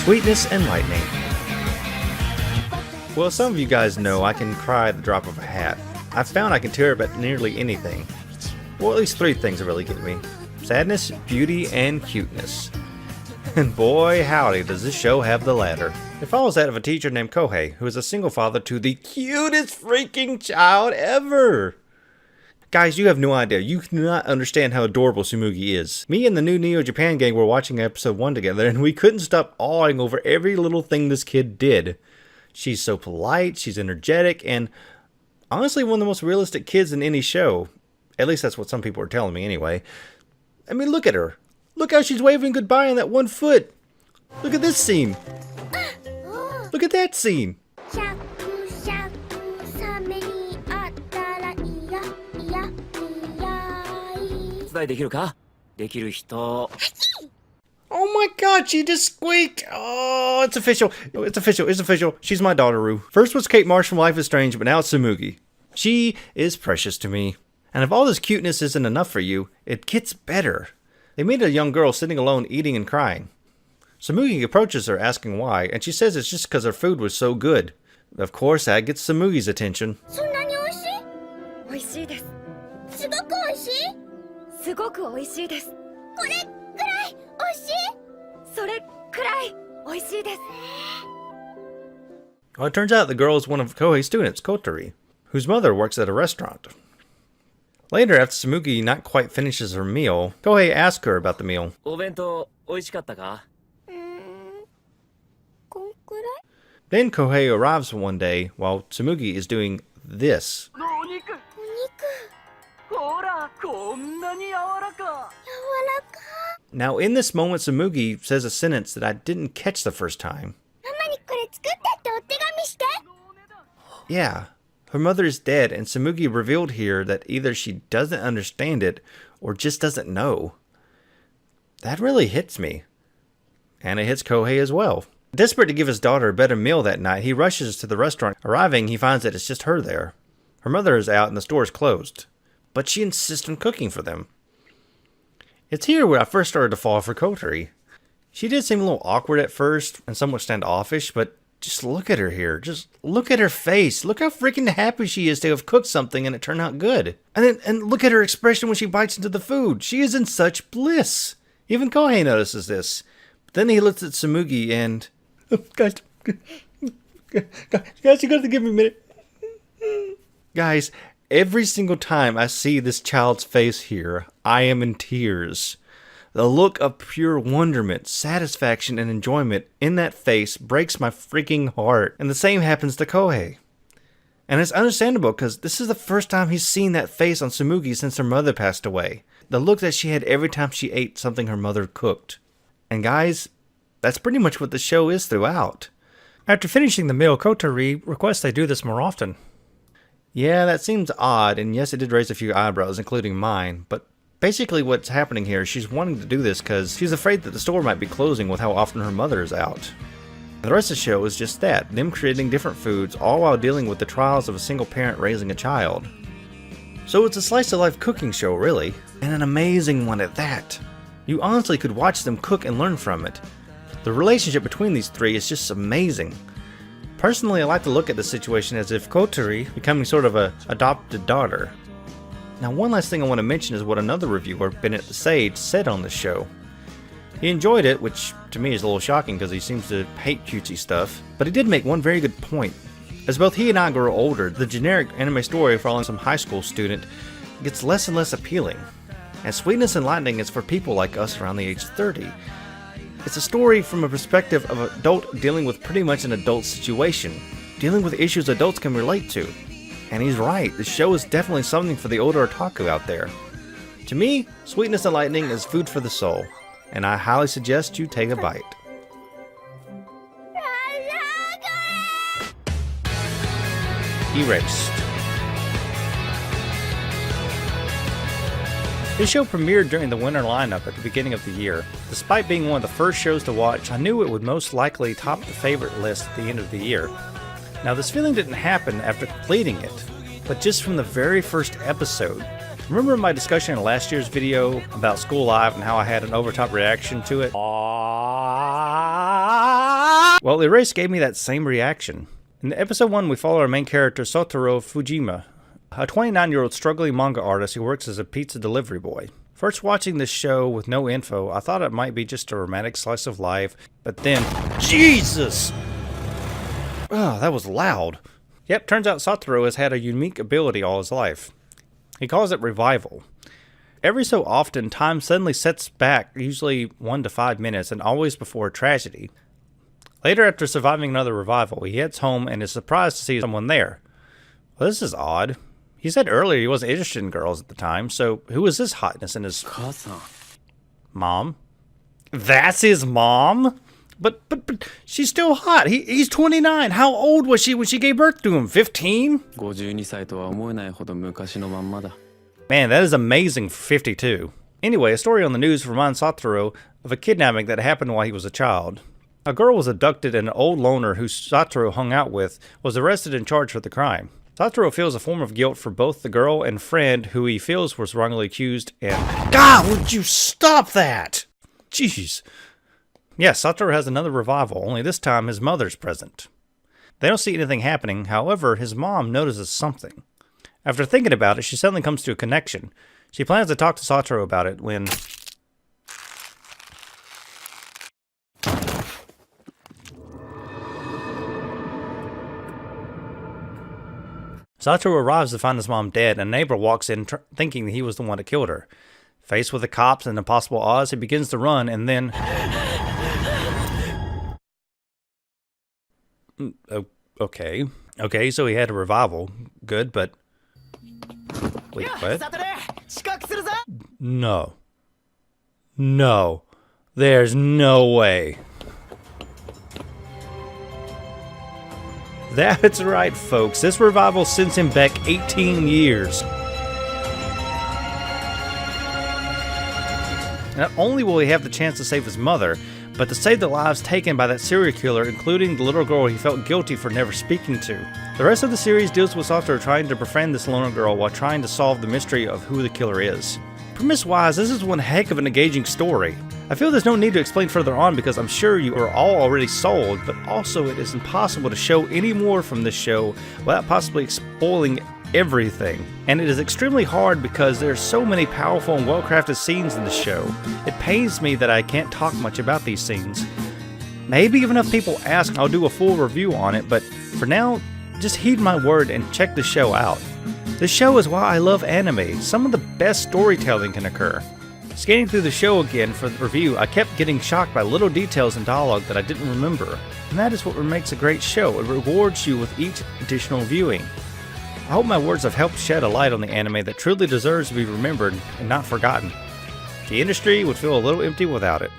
Sweetness and lightning. Well, some of you guys know I can cry at the drop of a hat. I've found I can tear up at nearly anything. Well, at least three things that really get me. Sadness, beauty, and cuteness. And boy howdy does this show have the latter. It follows that of a teacher named Kohei, who is a single father to the cutest freaking child ever. Guys, you have no idea. You cannot understand how adorable Tsumugi is. Me and the new Neo Japan gang were watching episode 1 together, and we couldn't stop awing over every little thing this kid did. She's so polite, she's energetic, and honestly one of the most realistic kids in any show. At least that's what some people are telling me anyway. I mean, look at her. Look how she's waving goodbye on that one foot. Look at this scene. Look at that scene. Oh my god, she just squeaked! Oh, it's official. It's official. It's official. She's my daughter, Rue. First was Kate Marsh from Life is Strange, but now it's Tsumugi. She is precious to me. And if all this cuteness isn't enough for you, it gets better. They meet a young girl sitting alone eating and crying. Tsumugi approaches her asking why, and she says it's just because her food was so good. Of course, that gets Tsumugi's attention. Well, it turns out the girl is one of Kohei's students, Kotori, whose mother works at a restaurant. Later, after Tsumugi not quite finishes her meal, Kohei asks her about the meal. Then Kohei arrives one day while Tsumugi is doing this. Now, in this moment, Tsumugi says a sentence that I didn't catch the first time. Yeah, her mother is dead, and Tsumugi revealed here that either she doesn't understand it or just doesn't know. That really hits me. And it hits Kohei as well. Desperate to give his daughter a better meal that night, he rushes to the restaurant. Arriving, he finds that it's just her there. Her mother is out and the store is closed. But she insists on cooking for them. It's here where I first started to fall for Kotori. She did seem a little awkward at first and somewhat standoffish, but just look at her here. Just look at her face. Look how freaking happy she is to have cooked something and it turned out good. And look at her expression when she bites into the food. She is in such bliss. Even Kohei notices this. But then he looks at Tsumugi and... Guys, you gotta give me a minute. Guys, every single time I see this child's face here, I am in tears. The look of pure wonderment, satisfaction, and enjoyment in that face breaks my freaking heart. And the same happens to Kohei. And it's understandable because this is the first time he's seen that face on Tsumugi since her mother passed away. The look that she had every time she ate something her mother cooked. And guys, that's pretty much what the show is throughout. After finishing the meal, Kotori requests they do this more often. Yeah, that seems odd, and yes, it did raise a few eyebrows, including mine, but basically what's happening here is she's wanting to do this because she's afraid that the store might be closing with how often her mother is out. The rest of the show is just that, them creating different foods, all while dealing with the trials of a single parent raising a child. So it's a slice-of-life cooking show, really, and an amazing one at that. You honestly could watch them cook and learn from it. The relationship between these three is just amazing. Personally, I like to look at the situation as if Kotori becoming sort of a adopted daughter. Now, one last thing I want to mention is what another reviewer, Bennett the Sage, said on the show. He enjoyed it, which to me is a little shocking because he seems to hate cutesy stuff, but he did make one very good point. As both he and I grow older, the generic anime story following some high school student gets less and less appealing. And Sweetness and Lightning is for people like us around the age of 30. It's a story from a perspective of an adult dealing with pretty much an adult situation, dealing with issues adults can relate to. And he's right, the show is definitely something for the older otaku out there. To me, Sweetness and Lightning is food for the soul, and I highly suggest you take a bite. Erased. This show premiered during the winter lineup at the beginning of the year. Despite being one of the first shows to watch, I knew it would most likely top the favorite list at the end of the year. Now, this feeling didn't happen after completing it, but just from the very first episode. Remember my discussion in last year's video about School Live and how I had an overtop reaction to it? Well, Erase gave me that same reaction. In episode 1, we follow our main character, Sotaro Fujima, a 29-year-old struggling manga artist who works as a pizza delivery boy. First watching this show with no info, I thought it might be just a romantic slice of life, but then, Jesus! Oh, that was loud. Yep, turns out Satoru has had a unique ability all his life. He calls it revival. Every so often, time suddenly sets back, usually 1 to 5 minutes, and always before a tragedy. Later, after surviving another revival, he heads home and is surprised to see someone there. Well, this is odd. He said earlier he wasn't interested in girls at the time, so who is this hotness in his... Mom? That's his mom? But she's still hot. He's 29. How old was she when she gave birth to him? 15? Man, that is amazing for 52. Anyway, a story on the news reminds Satoru of a kidnapping that happened while he was a child. A girl was abducted and an old loner who Satoru hung out with was arrested and charged for the crime. Satoru feels a form of guilt for both the girl and friend who he feels was wrongly accused and... God, would you stop that? Jeez. Yes, Satoru has another revival, only this time his mother's present. They don't see anything happening, however, his mom notices something. After thinking about it, she suddenly comes to a connection. She plans to talk to Satoru about it when... Satoru arrives to find his mom dead, and a neighbor walks in thinking that he was the one that killed her. Faced with the cops and impossible odds, he begins to run, and then... Okay, so he had a revival. Good, but... Wait, what? No. No. There's no way. That's right, folks. This revival sends him back 18 years. Not only will he have the chance to save his mother, but to save the lives taken by that serial killer, including the little girl he felt guilty for never speaking to. The rest of the series deals with Satoru trying to befriend this loner girl while trying to solve the mystery of who the killer is. Premise-wise, this is one heck of an engaging story. I feel there's no need to explain further on because I'm sure you are all already sold, but also it is impossible to show any more from this show without possibly spoiling everything. And it is extremely hard because there are so many powerful and well-crafted scenes in the show. It pains me that I can't talk much about these scenes. Maybe even if people ask, I'll do a full review on it, but for now, just heed my word and check the show out. This show is why I love anime. Some of the best storytelling can occur. Scanning through the show again for the review, I kept getting shocked by little details in dialogue that I didn't remember. And that is what makes a great show. It rewards you with each additional viewing. I hope my words have helped shed a light on the anime that truly deserves to be remembered and not forgotten. The industry would feel a little empty without it.